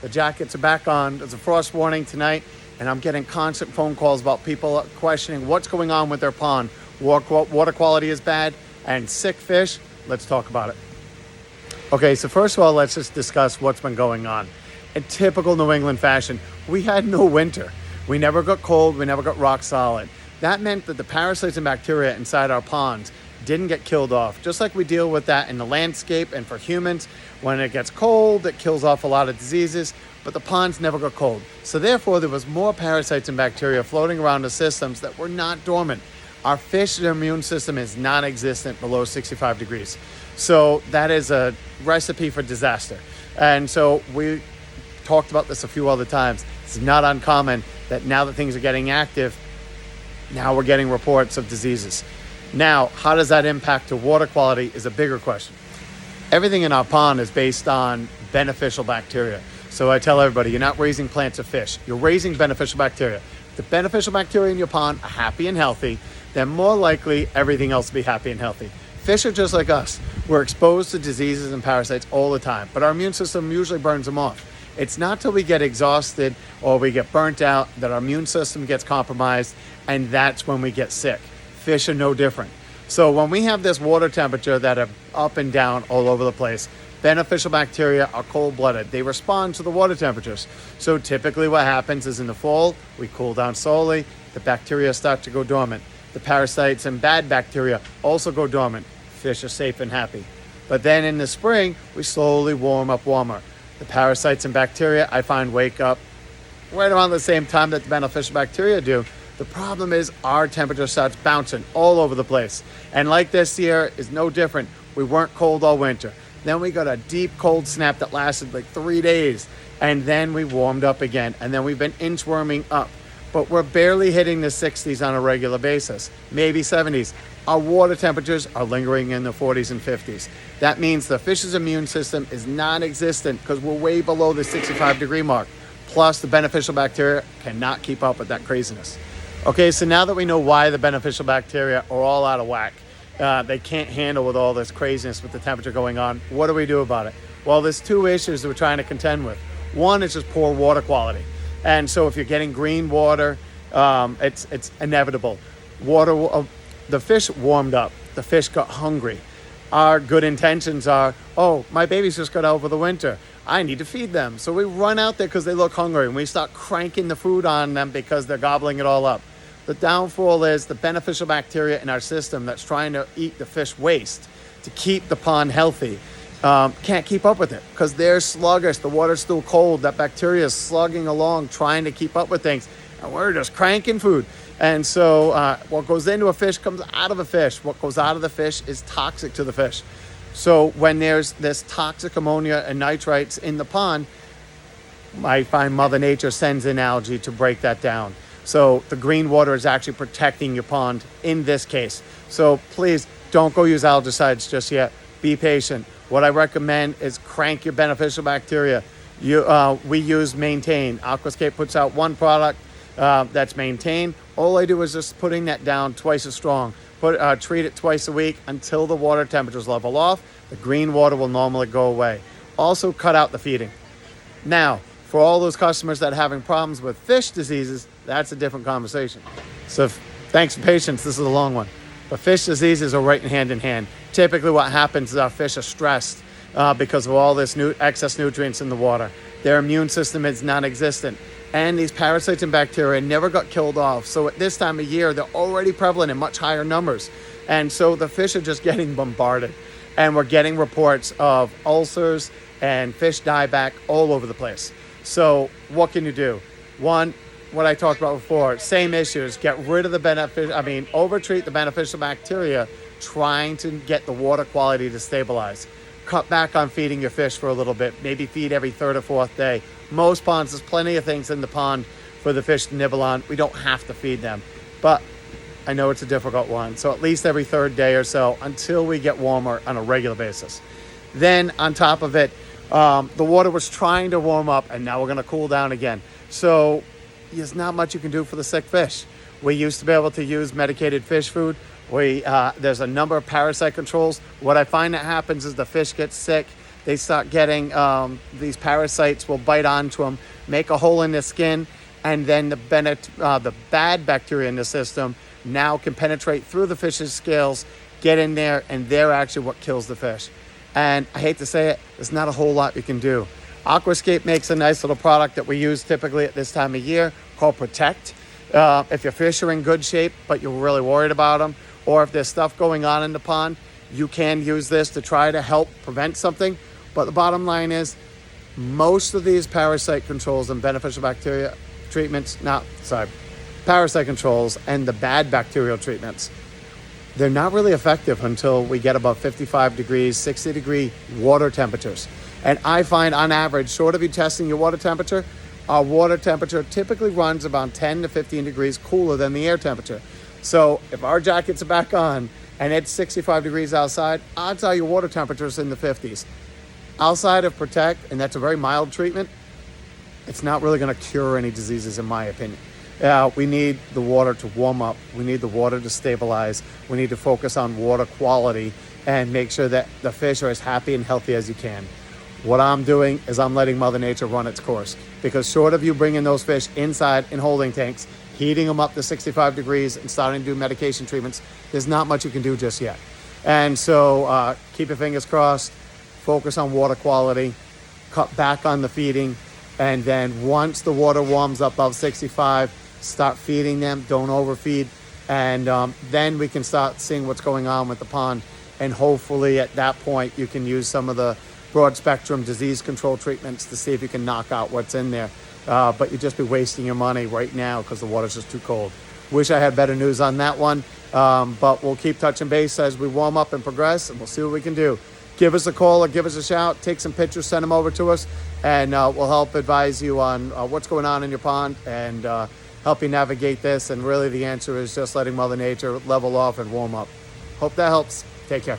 The jackets are back on. There's a frost warning tonight, and I'm getting constant phone calls about people questioning what's going on with their pond. Water quality is bad and sick fish. Let's talk about it. Okay, so first of all, let's just discuss what's been going on. In typical New England fashion, we had no winter. We never got cold. We never got rock solid. That meant that the parasites and bacteria inside our ponds didn't get killed off. Just like we deal with that in the landscape and for humans, when it gets cold, it kills off a lot of diseases, but the ponds never got cold. So therefore, there was more parasites and bacteria floating around the systems that were not dormant. Our fish immune system is non-existent below 65 degrees. So that is a recipe for disaster. And so we talked about this a few other times. It's not uncommon that now that things are getting active, now we're getting reports of diseases. Now, how does that impact to water quality is a bigger question. Everything in our pond is based on beneficial bacteria. So I tell everybody, you're not raising plants or fish. You're raising beneficial bacteria. If the beneficial bacteria in your pond are happy and healthy, then more likely everything else will be happy and healthy. Fish are just like us. We're exposed to diseases and parasites all the time, but our immune system usually burns them off. It's not till we get exhausted or we get burnt out that our immune system gets compromised, and that's when we get sick. Fish are no different. So when we have this water temperature that are up and down all over the place, beneficial bacteria are cold-blooded. They respond to the water temperatures. So typically what happens is in the fall, we cool down slowly, the bacteria start to go dormant. The parasites and bad bacteria also go dormant. Fish are safe and happy. But then in the spring, we slowly warm up warmer. The parasites and bacteria, I find, wake up right around the same time that the beneficial bacteria do. The problem is our temperature starts bouncing all over the place. And like this year is no different. We weren't cold all winter. Then we got a deep cold snap that lasted like 3 days. And then we warmed up again. And then we've been inchworming up. But we're barely hitting the 60s on a regular basis, maybe 70s. Our water temperatures are lingering in the 40s and 50s. That means the fish's immune system is non-existent because we're way below the 65 degree mark. Plus, the beneficial bacteria cannot keep up with that craziness. Okay, so now that we know why the beneficial bacteria are all out of whack, they can't handle with all this craziness with the temperature going on, what do we do about it? Well, there's two issues that we're trying to contend with. One is just poor water quality. And so if you're getting green water, it's inevitable. The fish warmed up. The fish got hungry. Our good intentions are, oh, my babies just got over the winter. I need to feed them. So we run out there because they look hungry, and we start cranking the food on them because they're gobbling it all up. The downfall is the beneficial bacteria in our system that's trying to eat the fish waste to keep the pond healthy. Can't keep up with it because they're sluggish. The water's still cold. That bacteria is slugging along, trying to keep up with things. And we're just cranking food. And so what goes into a fish comes out of a fish. What goes out of the fish is toxic to the fish. So when there's this toxic ammonia and nitrites in the pond, I find Mother Nature sends in algae to break that down. So the green water is actually protecting your pond in this case. So please don't go use algicides just yet. Be patient. What I recommend is crank your beneficial bacteria. We use Maintain. Aquascape puts out one product that's Maintain. All I do is just putting that down twice as strong. Treat it twice a week until the water temperatures level off. The green water will normally go away. Also cut out the feeding. Now, for all those customers that are having problems with fish diseases, that's a different conversation. So thanks for patience. This is a long one. But fish diseases are right hand in hand. Typically what happens is our fish are stressed because of all this excess nutrients in the water. Their immune system is non-existent. And these parasites and bacteria never got killed off. So at this time of year, they're already prevalent in much higher numbers. And so the fish are just getting bombarded. And we're getting reports of ulcers and fish dieback all over the place. So what can you do? One, what I talked about before, same issues. Get rid of overtreat the beneficial bacteria, trying to get the water quality to stabilize. Cut back on feeding your fish for a little bit. Maybe feed every third or fourth day. Most ponds, there's plenty of things in the pond for the fish to nibble on. We don't have to feed them. But I know it's a difficult one. So at least every third day or so until we get warmer on a regular basis. Then on top of it, the water was trying to warm up and now we're going to cool down again. So there's not much you can do for the sick fish. We used to be able to use medicated fish food. There's a number of parasite controls. What I find that happens is the fish gets sick. they start getting these parasites will bite onto them, make a hole in the skin, and then the bad bacteria in the system now can penetrate through the fish's scales, get in there, and they're actually what kills the fish. And I hate to say it, there's not a whole lot you can do. Aquascape makes a nice little product that we use typically at this time of year called Protect. If your fish are in good shape, but you're really worried about them, or if there's stuff going on in the pond, you can use this to try to help prevent something. But the bottom line is, most of these parasite controls and beneficial bacteria treatments, parasite controls and the bad bacterial treatments, they're not really effective until we get above 55 degrees, 60 degree water temperatures. And I find on average, short of you testing your water temperature, our water temperature typically runs about 10 to 15 degrees cooler than the air temperature. So if our jackets are back on and it's 65 degrees outside, odds are your water temperature is in the 50s. Outside of Protect, and that's a very mild treatment, it's not really going to cure any diseases in my opinion. We need the water to warm up. We need the water to stabilize. We need to focus on water quality and make sure that the fish are as happy and healthy as you can. What I'm doing is I'm letting Mother Nature run its course, because short of you bringing those fish inside in holding tanks, heating them up to 65 degrees and starting to do medication treatments, there's not much you can do just yet. And so keep your fingers crossed, focus on water quality, cut back on the feeding, and then once the water warms up above 65, start feeding them, don't overfeed, and then we can start seeing what's going on with the pond. And hopefully at that point you can use some of the broad spectrum disease control treatments to see if you can knock out what's in there. But you'd just be wasting your money right now because the water's just too cold. Wish I had better news on that one, but we'll keep touching base as we warm up and progress, and we'll see what we can do. Give us a call or give us a shout, take some pictures, send them over to us, and we'll help advise you on what's going on in your pond and help you navigate this. And really the answer is just letting Mother Nature level off and warm up. Hope that helps. Take care.